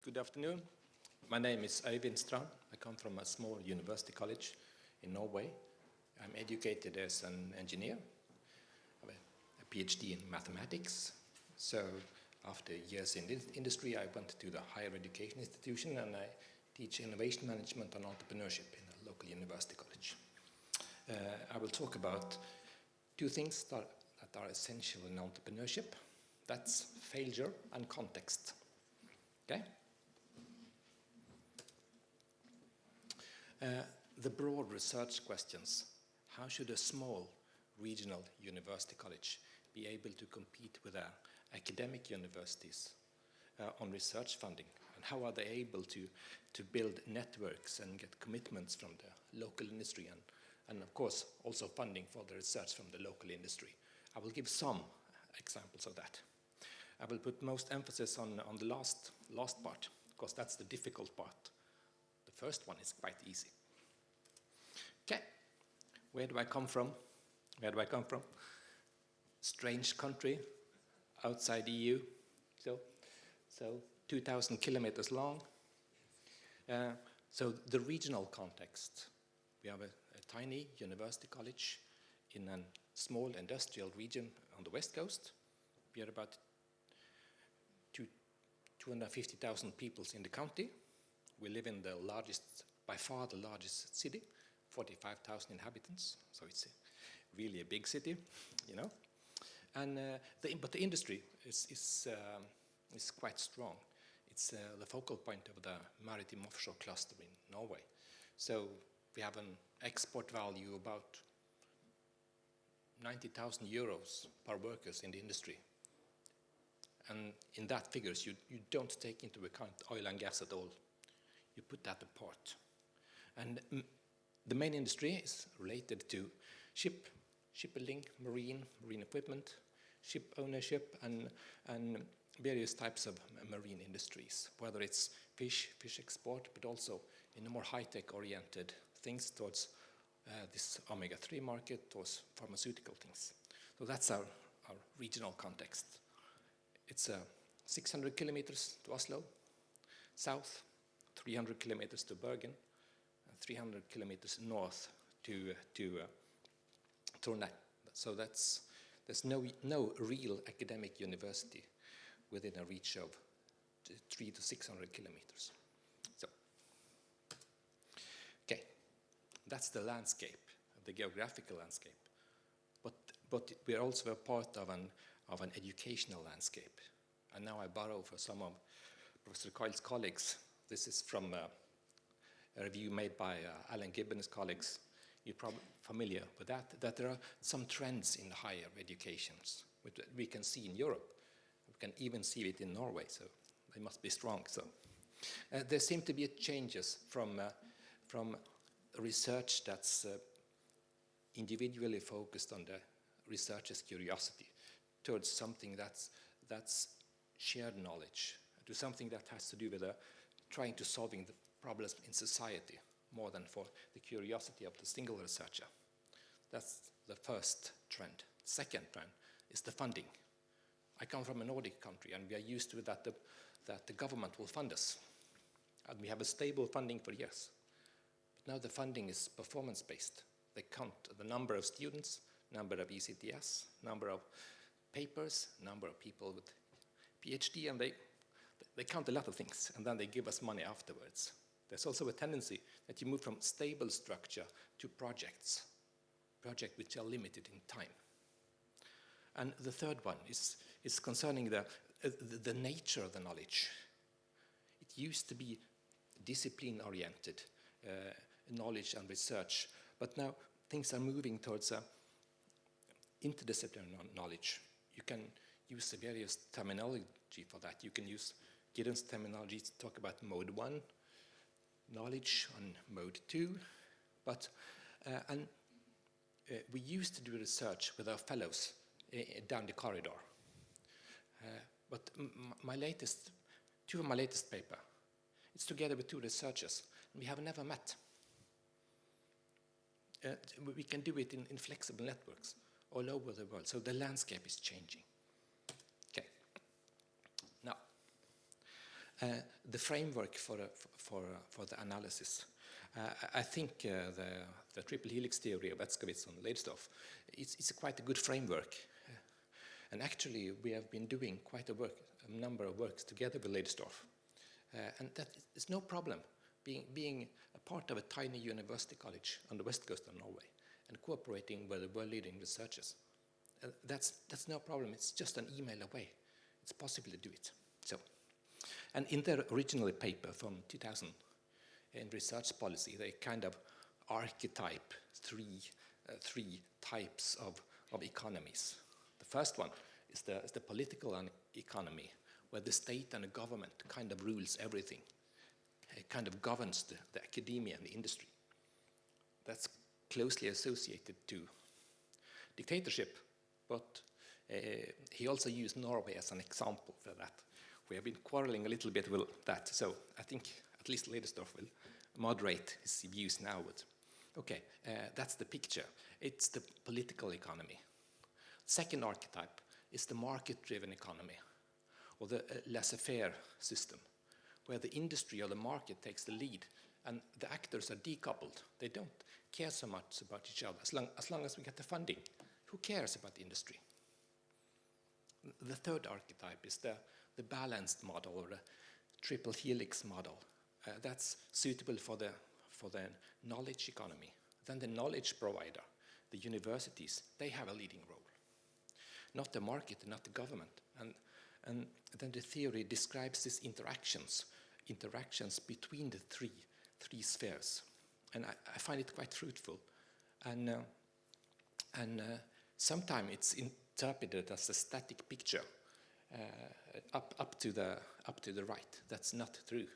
Good afternoon. My name is Øivind Strand. I come from a small university college in Norway. I'm educated as an engineer. I have a PhD in mathematics. So after years in this industry, I went to the higher education institution and I teach innovation management and entrepreneurship in a local university college. I will talk about two things that are essential in entrepreneurship. That's failure and context. Okay? The broad research questions. How should a small regional university college be able to compete with academic universities on research funding? And how are they able to build networks and get commitments from the local industry and of course also funding for the research from the local industry? I will give some examples of that. I will put most emphasis on the last part, because that's the difficult part. The first one is quite easy. Okay, where do I come from? Strange country, outside EU, so 2,000 kilometers long. So the regional context. We have a tiny university college in a small industrial region on the west coast. We are about 250,000 people in the county. We live in the largest, by far the largest city, 45,000 inhabitants. So it's really a big city, you know. And but the industry is quite strong. It's the focal point of the maritime offshore cluster in Norway. So we have an export value about 90,000 euros per workers in the industry. And in that figures, you don't take into account oil and gas at all. You put that apart. And the main industry is related to shipbuilding, marine equipment, ship ownership, and various types of marine industries, whether it's fish export, but also in a more high-tech oriented things towards this omega-3 market, towards pharmaceutical things. So that's our regional context. It's 600 kilometers to Oslo, south, 300 kilometers to Bergen, and 300 kilometers north to Trondheim. So there's no real academic university within a reach of 300 to 600 kilometers. So, okay, that's the landscape, the geographical landscape. But we're also a part of an educational landscape. And now I borrow for some of Professor Coyle's colleagues. This is from a review made by Alan Gibbon's colleagues. You're probably familiar with that there are some trends in higher educations, which we can see in Europe. We can even see it in Norway, so they must be strong. So there seem to be changes from research that's individually focused on the researcher's curiosity towards something that's shared knowledge, to something that has to do with trying to solving the problems in society more than for the curiosity of the single researcher. That's the first trend. Second trend is the funding. I come from a Nordic country and we are used to that the government will fund us. And we have a stable funding for years. But now the funding is performance-based. They count the number of students, number of ECTS, number of papers, number of people with PhD, and they count a lot of things, and then they give us money afterwards. There's also a tendency that you move from stable structure to projects which are limited in time. And the third one is concerning the nature of the knowledge. It used to be discipline-oriented knowledge and research, but now things are moving towards interdisciplinary knowledge. You can use the various terminology for that. You can use Giddens terminology to talk about mode 1, knowledge on mode 2, but we used to do research with our fellows down the corridor. But two of my latest paper, it's together with two researchers, and we have never met. We can do it in flexible networks all over the world, so the landscape is changing. Okay. Now, The framework for the analysis. I think the triple helix theory of Etzkowitz and Leidesdorff, it's quite a good framework. And actually, we have been doing quite a number of works together with Leidesdorff. And that is no problem, being a part of a tiny university college on the west coast of Norway and cooperating with the world-leading researchers. That's no problem. It's just an email away. It's possible to do it. So, and in their original paper from 2000 in research policy, they kind of archetype three types of economies. The first one is the political economy, where the state and the government kind of rules everything. It kind of governs the academia and the industry. That's closely associated to dictatorship, but he also used Norway as an example for that. We have been quarreling a little bit with that, so I think at least Leidesdorff will moderate his views now. But okay, that's the picture. It's the political economy. Second archetype is the market-driven economy, or the laissez-faire system, where the industry or the market takes the lead and the actors are decoupled. They don't care so much about each other as long as we get the funding. Who cares about the industry? The third archetype is the balanced model, or the triple helix model. That's suitable for the knowledge economy. Then the knowledge provider, the universities, they have a leading role. Not the market, not the government. And then the theory describes these interactions between the three spheres. And I find it quite fruitful. And sometimes it's interpreted as a static picture up to the right. That's not true.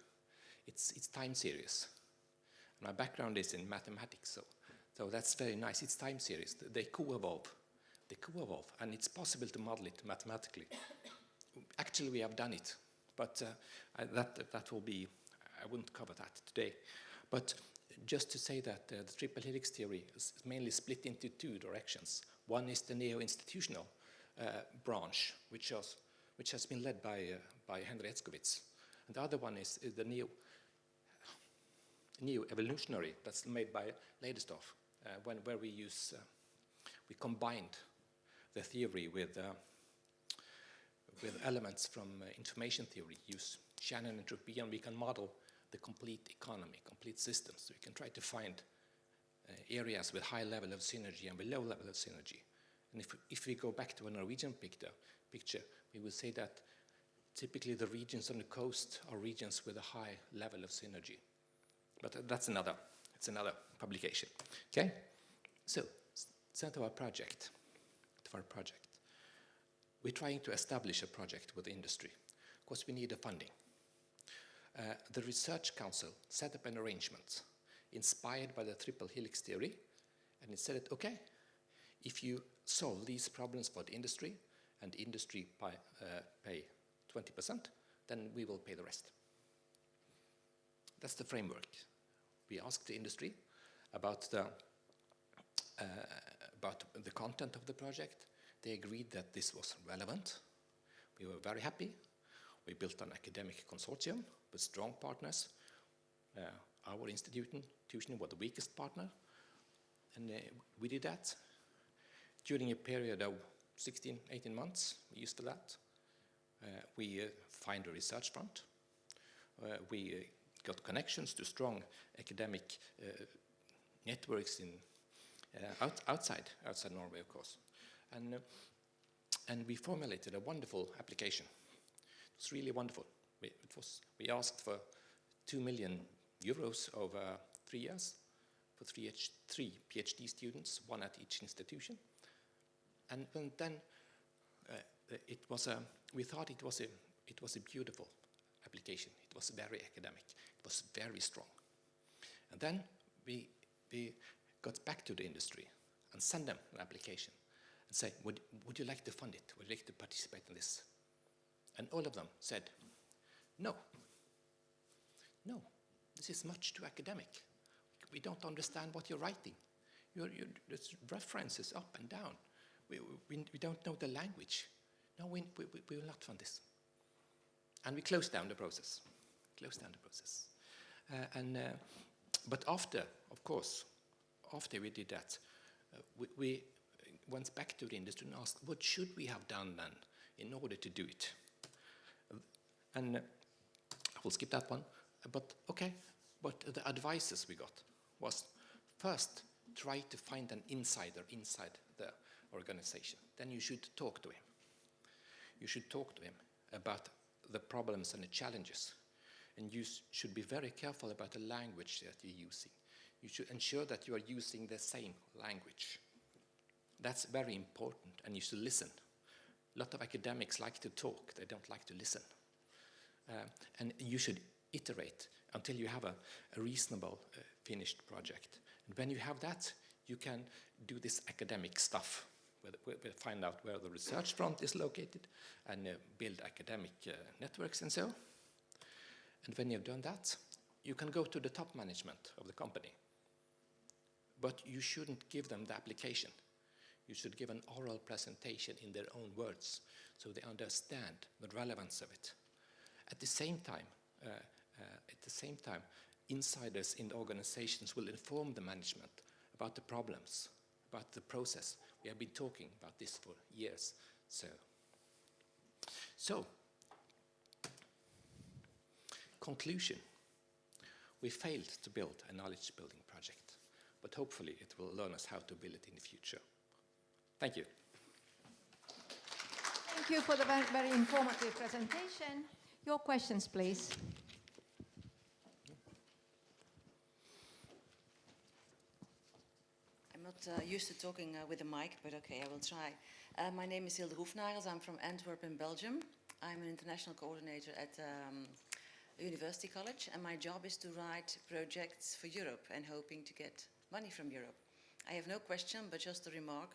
It's time series. My background is in mathematics, so that's very nice. It's time series. They co-evolve, and it's possible to model it mathematically. Actually, we have done it, but that will be. I wouldn't cover that today, but just to say that the triple helix theory is mainly split into two directions. One is the neo-institutional branch, which has been led by Henry Etzkowitz, and the other one is the neo-evolutionary that's made by Leidesdorff, where we combined the theory with elements from information theory, use Shannon entropy, and we can model the complete economy, complete systems. So we can try to find areas with high level of synergy and with low level of synergy. And if we go back to a Norwegian picture, we will say that typically the regions on the coast are regions with a high level of synergy. But it's another publication. Okay? So to our project. We're trying to establish a project with the industry. Of course, we need the funding. The Research Council set up an arrangement inspired by the triple helix theory, and it said that, okay, if you solve these problems for the industry, and the industry pay 20%, then we will pay the rest. That's the framework. We asked the industry about the content of the project. They agreed that this was relevant. We were very happy. We built an academic consortium with strong partners. Our institution was the weakest partner. And we did that during a period of 16, 18 months. We used that. We find a research front. We got connections to strong academic networks in outside Norway, of course. And we formulated a wonderful application. It was really wonderful. We asked for 2 million euros over 3 years for three PhD students, one at each institution. And then we thought it was a beautiful application. It was very academic. It was very strong. And then we got back to the industry and sent them an application and say, would you like to fund it? Would you like to participate in this? And all of them said, no, this is much too academic. We don't understand what you're writing. There's references up and down. We don't know the language. No, we will not fund this. And we closed down the process. closed down the process. But after, of course, after we did that, we went back to the industry and asked, what should we have done then in order to do it? And I will skip that one, but okay. But the advices we got was, first, try to find an insider inside the organization. Then you should talk to him. You should talk to him about the problems and the challenges. And you should be very careful about the language that you're using. You should ensure that you are using the same language. That's very important, and you should listen. A lot of academics like to talk, they don't like to listen. And you should iterate until you have a reasonable finished project. And when you have that, you can do this academic stuff, find out where the research front is located, and build academic networks and so. And when you've done that, you can go to the top management of the company. But you shouldn't give them the application. You should give an oral presentation in their own words, so they understand the relevance of it. At the same time, insiders in the organizations will inform the management about the problems, about the process. We have been talking about this for years. So conclusion. We failed to build a knowledge building project, but hopefully it will learn us how to build it in the future. Thank you. Thank you for the very, very informative presentation. Your questions, please. I'm not used to talking with a mic, but okay, I will try. My name is Hilde Hoefnagels. I'm from Antwerp in Belgium. I'm an international coordinator at University College, and my job is to write projects for Europe and hoping to get money from Europe. I have no question, but just a remark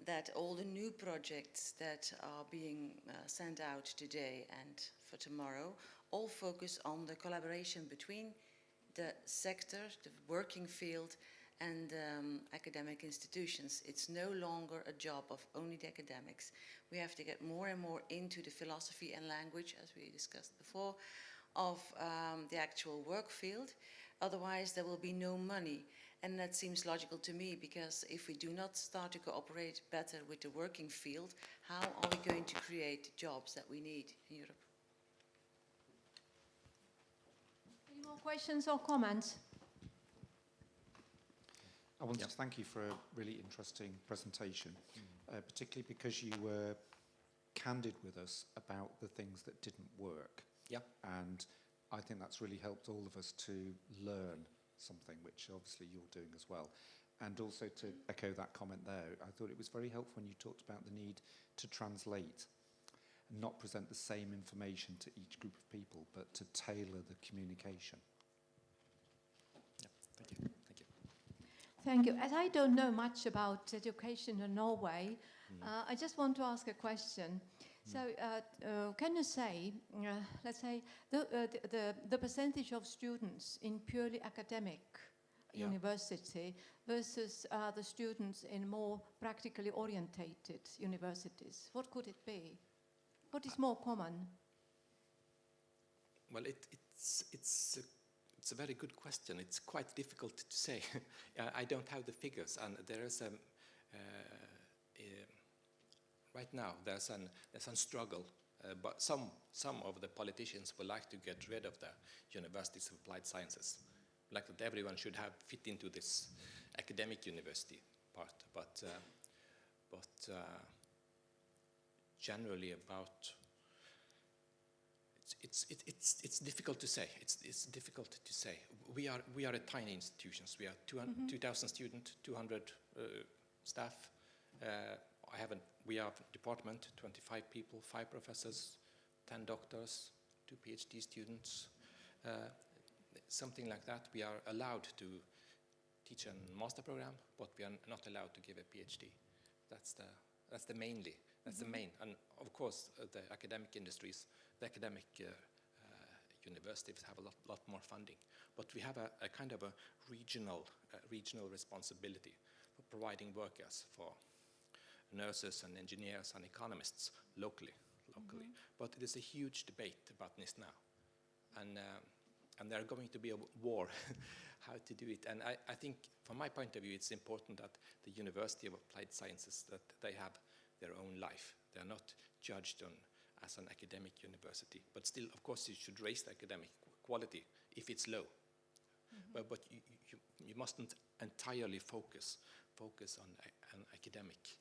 that all the new projects that are being sent out today and for tomorrow all focus on the collaboration between the sector, the working field, and academic institutions. It's no longer a job of only the academics. We have to get more and more into the philosophy and language, as we discussed before, of the actual work field. Otherwise, there will be no money. And that seems logical to me, because if we do not start to cooperate better with the working field, how are we going to create jobs that we need in Europe? Any more questions or comments? I want to thank you for a really interesting presentation, particularly because you were candid with us about the things that didn't work. Yeah. And I think that's really helped all of us to learn something, which obviously you're doing as well. And also to echo that comment there, I thought it was very helpful when you talked about the need to translate and not present the same information to each group of people, but to tailor the communication. Yeah, thank you. Thank you. Thank you. As I don't know much about education in Norway, I just want to ask a question. So, can you say, let's say, the percentage of students in purely academic university versus the students in more practically orientated universities? What could it be? What is more common? Well, it's a very good question. It's quite difficult to say. I don't have the figures, and there is right now there's a struggle, but some of the politicians would like to get rid of the universities of applied sciences, like that everyone should fit into this academic university part. But generally, about it's difficult to say. It's difficult to say. We are a tiny institutions. We are 2,000 students, 200 staff. We have department, 25 people, 5 professors, 10 doctors, 2 PhD students, something like that. We are allowed to teach a master program, but we are not allowed to give a PhD. That's the main. And of course, the academic industries, the academic universities have a lot more funding. But we have a kind of a regional responsibility for providing workers for nurses and engineers and economists locally. But it is a huge debate about this now. and there are going to be a war how to do it. And I think, from my point of view, it's important that the University of Applied Sciences, that they have their own life. They are not judged on as an academic university, but still, of course, you should raise the academic quality if it's low. But you mustn't entirely focus on academic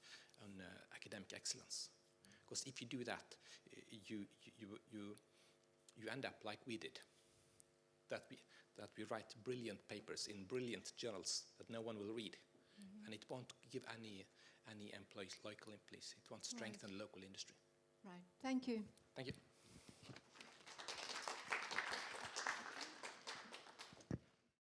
excellence, because if you do that, you end up like we did. That we write brilliant papers in brilliant journals that no one will read, and it won't give any local employees. It won't strengthen local industry. Right. Thank you. Thank you.